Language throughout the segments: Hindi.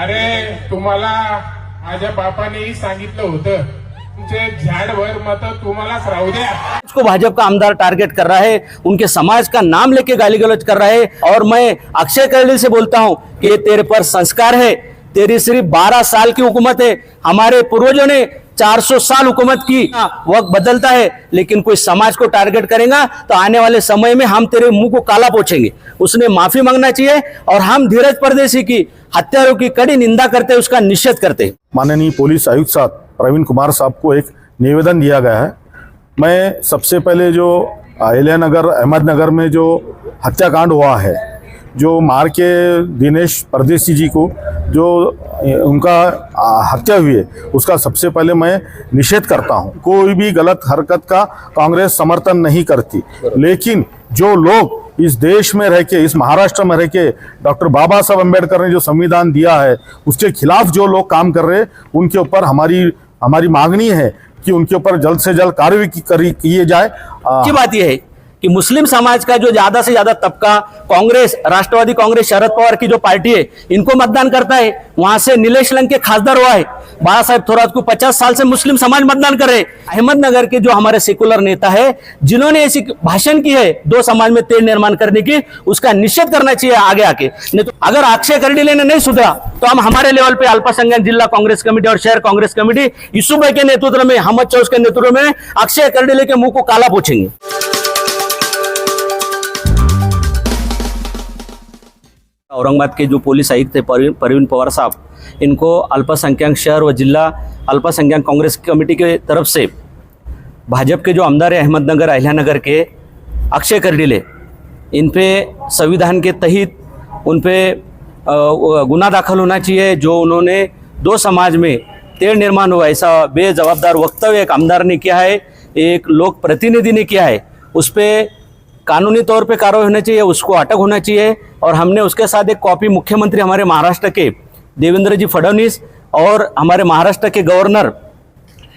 अरे तुम्हाला माझ्या बापानेही सांगितलं होतं, तुमचे झाडभर मत तुम्हालाच राहू द्या। को भाजपा का आमदार टारगेट कर रहा है, उनके समाज का नाम लेके गाली गलौज कर रहा है। और मैं अक्षय करडी से बोलता हूं कि ये तेरे पर संस्कार है, तेरी सिर्फ 12 साल की हुकूमत है। हमारे पूर्वजों ने 400 साल हुकूमत की, वक्त बदलता है, लेकिन कोई समाज को टारगेट करेगा तो आने वाले समय में हम तेरे मुंह को काला पोछेंगे। उसने माफी मांगना चाहिए और हम धीरज परदेसी की हत्यारों की कड़ी निंदा करते, उसका निषेध करते। माननीय पुलिस आयुक्त साहब प्रवीण कुमार साहब को एक निवेदन दिया गया है। मैं सबसे पहले जो अहिल्यानगर अहमदनगर में जो हत्याकांड हुआ है, जो मार के दिनेश परदेसी जी को जो उनका हत्या हुई है, उसका सबसे पहले मैं निषेध करता हूं। कोई भी गलत हरकत का कांग्रेस समर्थन नहीं करती, लेकिन जो लोग इस देश में रह के, इस महाराष्ट्र में रह के डॉक्टर बाबा साहब अम्बेडकर ने जो संविधान दिया है उसके खिलाफ जो लोग काम कर रहे हैं, उनके ऊपर हमारी मांगनी है कि उनके ऊपर जल्द से जल्द कार्रवाई किए जाए। की बात यह है कि मुस्लिम समाज का जो ज्यादा से ज्यादा तबका कांग्रेस, राष्ट्रवादी कांग्रेस, शरद पवार की जो पार्टी है, इनको मतदान करता है। वहां से नीलेश लंके खासदार हुआ है, बाला साहेब थोरात को 50 साल से मुस्लिम समाज मतदान कर रहे। अहमदनगर के जो हमारे सेकुलर नेता है, जिन्होंने ऐसी भाषण की है दो समाज में तेल निर्माण करने की, उसका निषेध करना चाहिए आगे आके। नहीं तो अगर अक्षय करडी ने नहीं सुधरा तो हम हमारे लेवल पे अल्पसंख्यक जिला कांग्रेस कमेटी और शहर कांग्रेस कमेटी यूसुफ के नेतृत्व में, अहमद चौस के नेतृत्व में अक्षय करडी के मुंह को काला पोछेंगे। औरंगाबाद के जो पुलिस आयुक्त थे प्रवीण पवार साहब, इनको अल्पसंख्यक शहर व जिला अल्पसंख्यक कांग्रेस कमेटी के तरफ से भाजपा के जो आमदार है अहमदनगर अहिल्यानगर के अक्षय करडी, इन पे संविधान के तहत उन पे गुना दाखिल होना चाहिए। जो उन्होंने दो समाज में तेल निर्माण हुआ ऐसा बेजवाबदार वक्तव्य एक आमदार ने किया है, एक लोक प्रतिनिधि ने किया है, उस पर कानूनी तौर पे कार्रवाई होना चाहिए, उसको अटक होना चाहिए। और हमने उसके साथ एक कॉपी मुख्यमंत्री हमारे महाराष्ट्र के देवेंद्र जी फडणवीस और हमारे महाराष्ट्र के गवर्नर,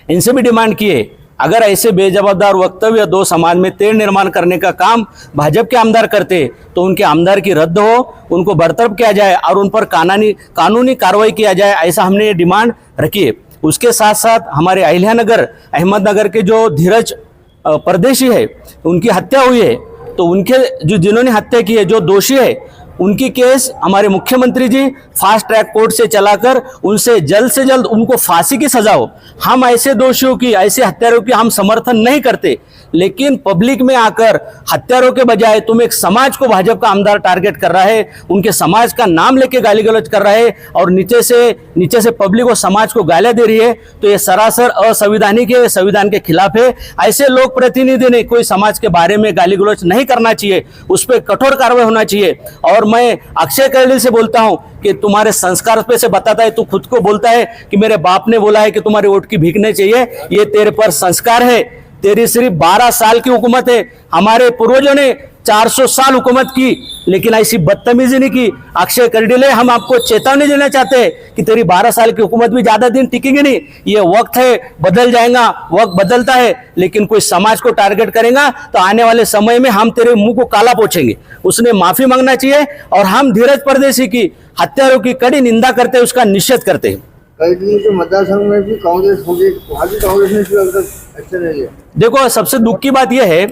इनसे भी डिमांड किए, अगर ऐसे बेजवाबदार वक्तव्य दो समाज में तेल निर्माण करने का काम भाजपा के आमदार करते तो उनके आमदार की रद्द हो, उनको बर्तरफ किया जाए और उन पर कानूनी कार्रवाई किया जाए, ऐसा हमने ये डिमांड रखी है। उसके साथ साथ हमारे अहिल्यानगर अहमदनगर के जो धीरज परदेशी है, उनकी हत्या हुई है, तो उनके जिन्होंने हत्या की है, जो दोषी है, उनकी केस हमारे मुख्यमंत्री जी फास्ट ट्रैक कोर्ट से चलाकर उनसे जल्द से जल्द उनको फांसी की सजा हो। हम ऐसे दोषियों की, ऐसे हत्यारों की हम समर्थन नहीं करते, लेकिन पब्लिक में आकर हत्यारों के बजाय तुम एक समाज को भाजपा का आमदार टारगेट कर रहा है, उनके समाज का नाम लेके गाली गलौज कर रहा है और नीचे से पब्लिक और समाज को गालियां दे रही है, तो ये सरासर असंवैधानिक है, संविधान के खिलाफ है। ऐसे लोक प्रतिनिधि ने कोई समाज के बारे में गाली गलौज नहीं करना चाहिए, उस पर कठोर कार्रवाई होना चाहिए। और मैं अक्षय करडी से बोलता हूं कि तुम्हारे संस्कार पे से बताता है, तू खुद को बोलता है कि मेरे बाप ने बोला है कि तुम्हारे वोट की भीख नहीं चाहिए, ये तेरे पर संस्कार है। तेरी सिर्फ 12 साल की हुकूमत है, हमारे पूर्वजों ने 400 साल हुकूमत की, लेकिन ऐसी बदतमीजी नहीं की। अक्षय करडी, हम आपको चेतावनी देना चाहते हैं कि तेरी 12 साल की हुकूमत भी ज्यादा दिन टिकेगी नहीं, ये वक्त है, बदल जाएगा, वक्त बदलता है, लेकिन कोई समाज को टारगेट करेगा तो आने वाले समय में हम तेरे मुंह को काला पोछेंगे। उसने माफी मांगना चाहिए और हम धीरज परदेसी की हत्यारों की कड़ी निंदा करते, उसका निषेध करते हैं। कई दिन के मतदार संघ में भी कांग्रेस होगी, वहाँ भी कांग्रेस ने अच्छा नहीं है। देखो, सबसे दुख की बात यह है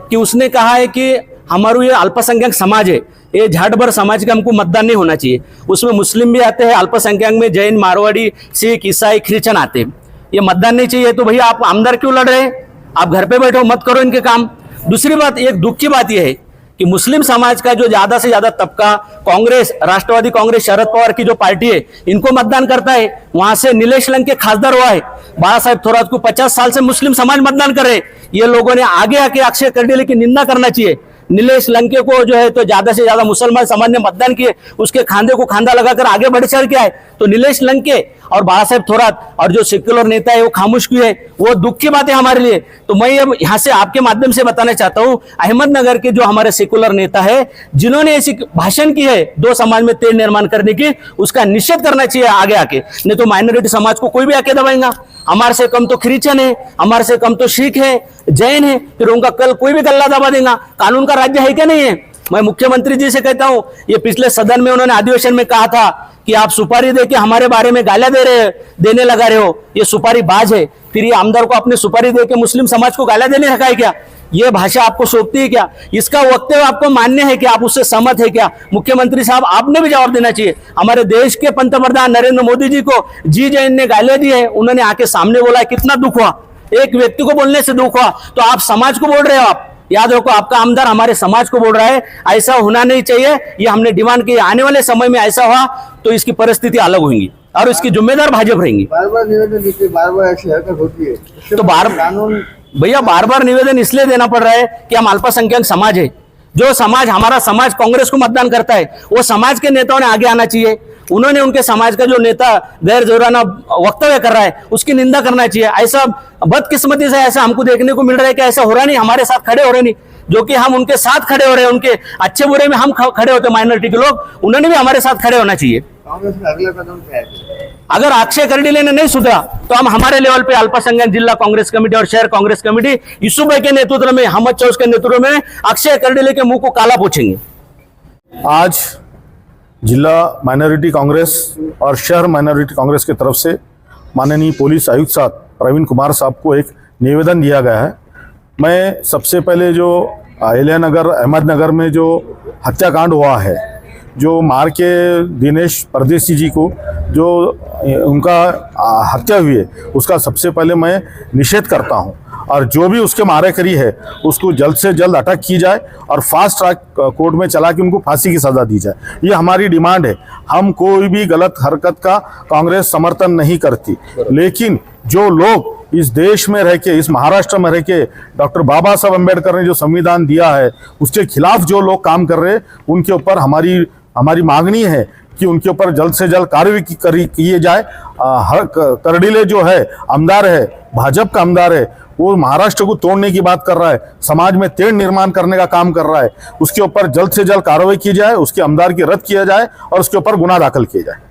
कि उसने कहा है कि हमारा ये अल्पसंख्यक समाज है, ये झाड़ भर समाज का हमको मतदान नहीं होना चाहिए। उसमें मुस्लिम भी आते हैं, अल्पसंख्यक में जैन, मारवाड़ी, सिख, ईसाई, क्रिश्चियन आते हैं। ये मतदान नहीं चाहिए तो भैया आप आमदार क्यों लड़ रहे हैं? आप घर पे बैठो, मत करो इनके काम। दूसरी बात, एक दुख की बात यह है कि मुस्लिम समाज का जो ज्यादा से ज्यादा तबका कांग्रेस, राष्ट्रवादी कांग्रेस, शरद पवार की जो पार्टी है, इनको मतदान करता है। वहां से नीलेश लंके खासदार हुआ है, बाला साहेब थोरात को 50 साल से मुस्लिम समाज मतदान कर रहे। ये लोगों ने आगे आके अक्षय करडी की निंदा करना चाहिए। नीलेश लंके को जो है तो ज्यादा से ज्यादा मुसलमान समाज ने मतदान किए, उसके खांधे को खांधा लगाकर आगे बढ़ चढ़ के आए, तो नीलेश लंके और बाला साहेब थोरात और जो सेक्युलर नेता है वो खामोश क्यों है? वो दुख की बात है हमारे लिए। तो मैं अब यहाँ से आपके माध्यम से बताना चाहता हूँ, अहमदनगर के जो हमारे सेक्युलर नेता है, जिन्होंने ऐसी भाषण की है दो समाज में तेल निर्माण करने की, उसका निषेध करना चाहिए आगे आके, नहीं तो माइनॉरिटी समाज को कोई भी आके दबाएगा। हमारे से कम तो क्रिश्चियन है, हमारे से कम तो सिख है, जैन है, फिर उनका कल कोई भी गल्ला दबा देगा। कानून का राज्य है क्या नहीं है? मैं मुख्यमंत्री जी से कहता हूं, ये पिछले सदन में उन्होंने अधिवेशन में कहा था कि आप सुपारी दे के हमारे बारे में गालियां देने लगा रहे हो, ये सुपारी बाज है। फिर ये आमदार को अपने सुपारी दे के मुस्लिम समाज को गालियां देने रखा है क्या? ये भाषा आपको सौंपती है क्या? इसका वक्तव्य आपको मान्य है क्या? आप उससे सहमत है क्या? मुख्यमंत्री साहब, आपने भी जवाब देना चाहिए। हमारे देश के पंतप्रधान नरेंद्र मोदी जी को जी जैन ने गालियां दी है, उन्होंने आके सामने बोला, कितना दुख हुआ, एक व्यक्ति को बोलने से दुख हुआ, तो आप समाज को बोल रहे हो। आप याद रखो, आपका आमदार हमारे समाज को बोल रहा है, ऐसा होना नहीं चाहिए। ये हमने डिमांड की, आने वाले समय में ऐसा हुआ तो इसकी परिस्थिति अलग होंगी और इसकी जिम्मेदार भाजपा रहेंगी। बार बार निवेदन देते, बार बार ऐसी हरकत होती है, तो कानून भैया बार बार निवेदन इसलिए देना पड़ रहा है कि हम अल्पसंख्यक समाज है। जो समाज, हमारा समाज कांग्रेस को मतदान करता है, वो समाज के नेताओं ने आगे आना चाहिए। उन्होंने उनके समाज का जो नेता गैर जोराना वक्तव्य कर रहा है उसकी निंदा करना चाहिए। ऐसा बदकिस्मती से ऐसा हमको देखने को मिल रहा है कि ऐसा हो रहा नहीं, हमारे साथ खड़े हो रहे नहीं, जो कि हम उनके साथ खड़े हो रहे हैं, उनके अच्छे बुरे में हम खड़े होते माइनॉरिटी के लोग, उन्होंने भी हमारे साथ खड़े होना चाहिए। कांग्रेस का अगला कदम क्या है? अगर अक्षय कर्डिले ने नहीं सुधरा तो हम हमारे लेवल पे अल्पसंख्यक जिला कांग्रेस कमेटी और शहर कांग्रेस कमेटी यूसुफ भाई के नेतृत्व में, अहमद चौस के नेतृत्व में अक्षय कर्डिले के मुंह को काला पोछेंगे। आज जिला माइनॉरिटी कांग्रेस और शहर माइनॉरिटी कांग्रेस की तरफ से माननीय पुलिस आयुक्त साहब प्रवीण कुमार साहब को एक निवेदन दिया गया है। मैं सबसे पहले जो अहिल्यानगर अहमदनगर में जो हत्याकांड हुआ है, जो मार के दिनेश परदेसी जी को जो उनका हत्या हुई है, उसका सबसे पहले मैं निषेध करता हूं, और जो भी उसके मारेकरी है उसको जल्द से जल्द अटक की जाए और फास्ट ट्रैक कोर्ट में चला के उनको फांसी की सज़ा दी जाए। ये हमारी डिमांड है। हम कोई भी गलत हरकत का कांग्रेस समर्थन नहीं करती, लेकिन जो लोग इस देश में रह के, इस महाराष्ट्र में रह के डॉक्टर बाबा साहब अम्बेडकर ने जो संविधान दिया है उसके खिलाफ जो लोग काम कर रहे हैं, उनके ऊपर हमारी मांगनी है कि उनके ऊपर जल्द से जल्द कार्रवाई किए जाए। कर्डिले जो है आमदार है, भाजपा का आमदार है, वो महाराष्ट्र को तोड़ने की बात कर रहा है, समाज में तेढ़ निर्माण करने का काम कर रहा है। उसके ऊपर जल्द से जल्द कार्रवाई की जाए, उसके आमदार की रद्द किया जाए और उसके ऊपर गुनाह दाखिल किया जाए।